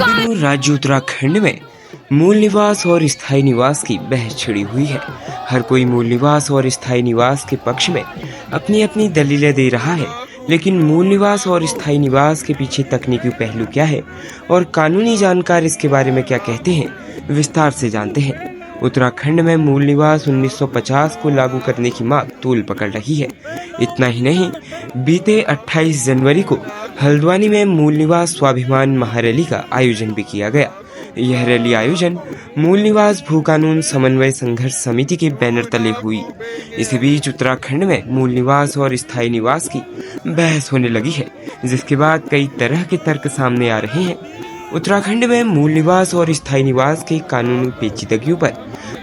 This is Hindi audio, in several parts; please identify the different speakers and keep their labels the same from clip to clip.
Speaker 1: इन दिनों राज्य उत्तराखंड में मूल निवास और स्थायी निवास की बहस छिड़ी हुई है। हर कोई मूल निवास और स्थायी निवास के पक्ष में अपनी अपनी दलीलें दे रहा है, लेकिन मूल निवास और स्थायी निवास के पीछे तकनीकी पहलू क्या है और कानूनी जानकार इसके बारे में क्या कहते हैं, विस्तार से जानते हैं। उत्तराखंड में मूल निवास 1950 को लागू करने की मांग तूल पकड़ रही है। इतना ही नहीं, बीते 28 जनवरी को हल्द्वानी में मूल निवास स्वाभिमान महारैली का आयोजन भी किया गया। यह रैली आयोजन मूल निवास भू कानून समन्वय संघर्ष समिति के बैनर तले हुई। इसी बीच उत्तराखंड में मूल निवास और स्थायी निवास की बहस होने लगी है, जिसके बाद कई तरह के तर्क सामने आ रहे हैं। उत्तराखंड में मूल निवास और स्थायी निवास के कानूनी पेचीदगियों पर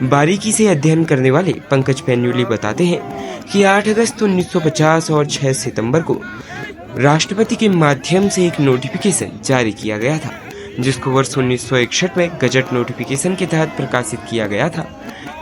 Speaker 1: बारीकी से अध्ययन करने वाले पंकज पेन्यूली बताते हैं कि 8 अगस्त 1950 और 6 सितंबर को राष्ट्रपति के माध्यम से एक नोटिफिकेशन जारी किया गया था, जिसको वर्ष 1961 में गजट नोटिफिकेशन के तहत प्रकाशित किया गया था।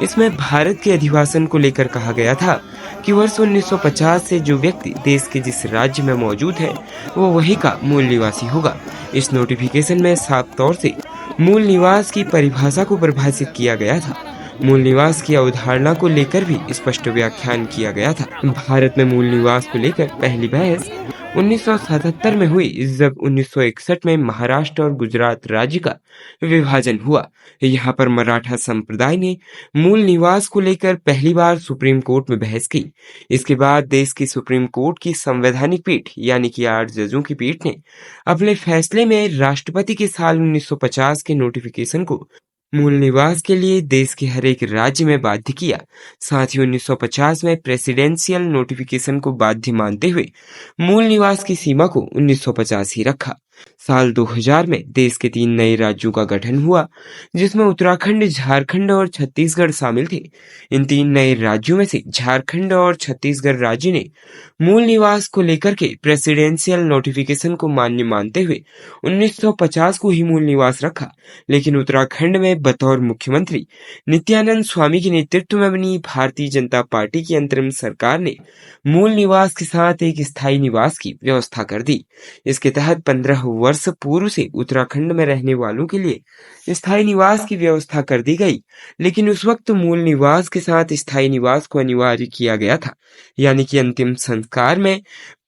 Speaker 1: इसमें भारत के अधिवासन को लेकर कहा गया था कि वर्ष 1950 से जो व्यक्ति देश के जिस राज्य में मौजूद है वो वही का मूल निवासी होगा। इस नोटिफिकेशन में साफ तौर से मूल निवास की परिभाषा को परिभाषित किया गया था। मूल निवास की अवधारणा को लेकर भी स्पष्ट व्याख्यान किया गया था। भारत में मूल निवास को लेकर पहली बहस 1977 में हुई, जब 1961 में महाराष्ट्र और गुजरात राज्य का विभाजन हुआ। यहाँ पर मराठा संप्रदाय ने मूल निवास को लेकर पहली बार सुप्रीम कोर्ट में बहस की। इसके बाद देश की सुप्रीम कोर्ट की संवैधानिक पीठ यानी कि 8 जजों की पीठ ने अपने फैसले में राष्ट्रपति के साल 1950 के नोटिफिकेशन को मूल निवास के लिए देश के हर एक राज्य में बाध्य किया। साथ ही 1950 में प्रेसिडेंशियल नोटिफिकेशन को बाध्य मानते हुए मूल निवास की सीमा को 1950 ही रखा। साल 2000 में देश के 3 नए राज्यों का गठन हुआ, जिसमें उत्तराखंड, झारखंड और छत्तीसगढ़ शामिल थे। इन 3 नए राज्यों में से झारखंड और छत्तीसगढ़ राज्य ने मूल निवास को लेकर के प्रेसिडेंशियल नोटिफिकेशन को मान्य मानते हुए 1950 को ही मूल निवास रखा। लेकिन उत्तराखंड में बतौर मुख्यमंत्री नित्यानंद स्वामी के नेतृत्व में बनी भारतीय जनता पार्टी की अंतरिम सरकार ने मूल निवास के साथ एक स्थायी निवास की व्यवस्था कर दी। इसके तहत 15 वर्ष पूर्व से उत्तराखंड में रहने वालों के लिए स्थायी निवास की व्यवस्था कर दी गई, लेकिन उस वक्त मूल निवास के साथ स्थायी निवास को अनिवार्य किया गया था। यानी कि अंतिम संस्कार में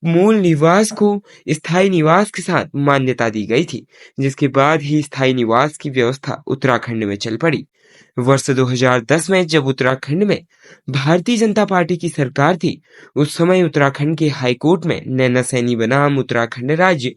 Speaker 1: मूल निवास को स्थायी निवास के साथ मान्यता दी गई थी, जिसके बाद ही स्थायी निवास की व्यवस्था उत्तराखंड में चल पड़ी। वर्ष 2010 में जब उत्तराखंड में भारतीय जनता पार्टी की सरकार थी, उस समय उत्तराखंड के हाईकोर्ट में नैना सैनी बनाम उत्तराखंड राज्य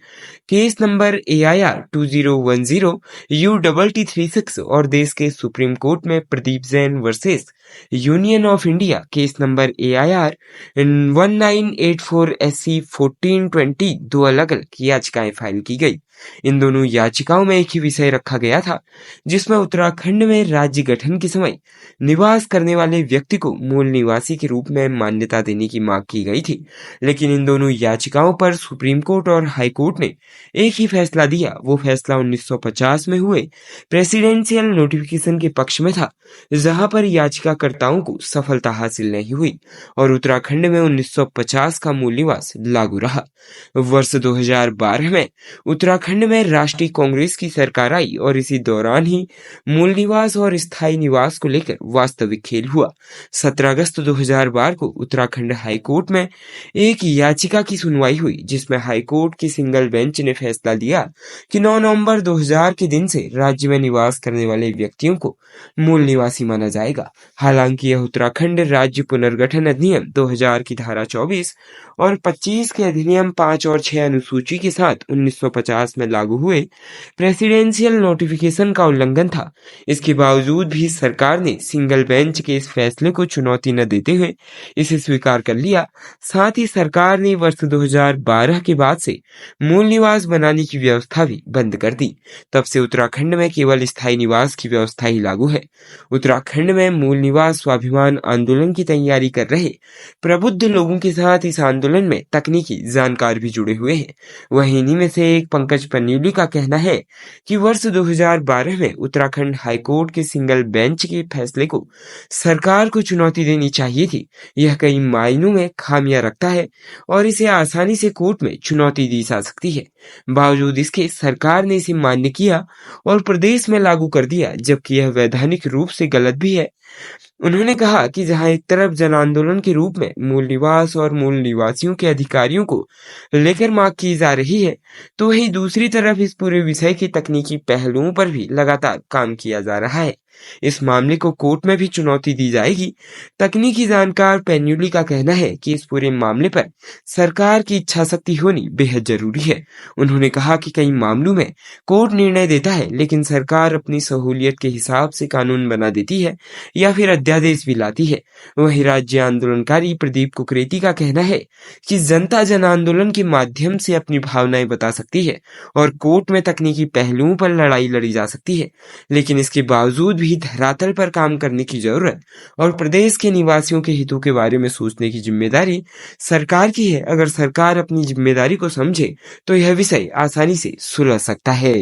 Speaker 1: केस नंबर AIR 2010 UTT36 और देश के सुप्रीम कोर्ट में Pradeep Jain versus union of India case number AIR 1984 SC 1420 दो अलग अलग याचिकाएं फाइल की गई। इन दोनों याचिकाओं में एक ही विषय रखा गया था, जिसमें उत्तराखंड में राज्य गठन के समय निवास करने वाले व्यक्ति को मूल निवासी के रूप में मान्यता देने की मांग की गई थी। लेकिन इन दोनों याचिकाओं पर सुप्रीम कोर्ट और हाई कोर्ट ने एक ही फैसला दिया। वो फैसला 1950 में हुए प्रेसिडेंशियल नोटिफिकेशन के पक्ष में था, जहां पर याचिकाकर्ताओं को सफलता हासिल नहीं हुई और उत्तराखंड में 1950 का मूल निवास लागू रहा। वर्ष 2012 में उत्तराखंड में राष्ट्रीय कांग्रेस की सरकार आई और इसी दौरान ही मूल निवास और स्थायी निवास को लेकर वास्तविक खेल हुआ। 17 अगस्त 2012 को उत्तराखंड हाई कोर्ट में एक याचिका की सुनवाई हुई, जिसमें हाई कोर्ट की सिंगल बेंच ने फैसला दिया कि 9 नवंबर 2000 के दिन से राज्य में निवास करने वाले व्यक्तियों को मूल निवासी माना जाएगा। हालांकि यह उत्तराखंड राज्य पुनर्गठन अधिनियम 2000 की धारा 24 और 25 के अधिनियम 5 और 6 अनुसूची के साथ 1950 में लागू हुए प्रेसिडेंशियल नोटिफिकेशन का उल्लंघन था। इसके बावजूद भी सरकार ने सिंगल बेंच के इस फैसले को चुनौती न देते हुए इसे स्वीकार कर लिया। साथ ही सरकार ने वर्ष 2012 के बाद से मूल निवास बनाने की व्यवस्था भी बंद कर दी। तब से उत्तराखंड में केवल स्थायी निवास की व्यवस्था ही लागू है। उत्तराखंड में मूल निवास स्वाभिमान आंदोलन की तैयारी कर रहे प्रबुद्ध लोगों के साथ इस आंदोलन आंदोलन में तकनीकी जानकार भी जुड़े हुए हैं। वहीं इन्हीं में से एक पंकज पन्यूली का कहना है कि वर्ष 2012 में उत्तराखंड हाईकोर्ट के सिंगल बेंच के फैसले को सरकार को चुनौती देनी चाहिए थी। यह कई मायनों में खामियां रखता है और इसे आसानी से कोर्ट में चुनौती दी जा सकती है। बावजूद इसके सरकार ने इसे मान्य किया और प्रदेश में लागू कर दिया, जबकि यह वैधानिक रूप से गलत भी है। उन्होंने कहा कि जहां एक तरफ जन आंदोलन के रूप में मूल निवास और मूल निवासियों के अधिकारियों को लेकर मांग की जा रही है, तो वहीं दूसरी तरफ इस पूरे विषय के तकनीकी पहलुओं पर भी लगातार काम किया जा रहा है। इस मामले को कोर्ट में भी चुनौती दी जाएगी। तकनीकी जानकार पेन्यूली का कहना है कि इस पूरे मामले पर सरकार की इच्छा शक्ति होनी बेहद जरूरी है। उन्होंने कहा कि कई मामलों में कोर्ट निर्णय देता है, लेकिन सरकार अपनी सहूलियत के हिसाब से कानून बना देती है या फिर अध्यादेश भी लाती है। वहीं राज्य आंदोलनकारी प्रदीप कुकरेती का कहना है कि जनता जन आंदोलन के माध्यम से अपनी भावनाएं बता सकती है और कोर्ट में तकनीकी पहलुओं पर लड़ाई लड़ी जा सकती है, लेकिन इसके बावजूद भी धरातल पर काम करने की जरूरत और प्रदेश के निवासियों के हितों के बारे में सोचने की जिम्मेदारी सरकार की है। अगर सरकार अपनी जिम्मेदारी को समझे तो यह विषय आसानी से सुलझ सकता है।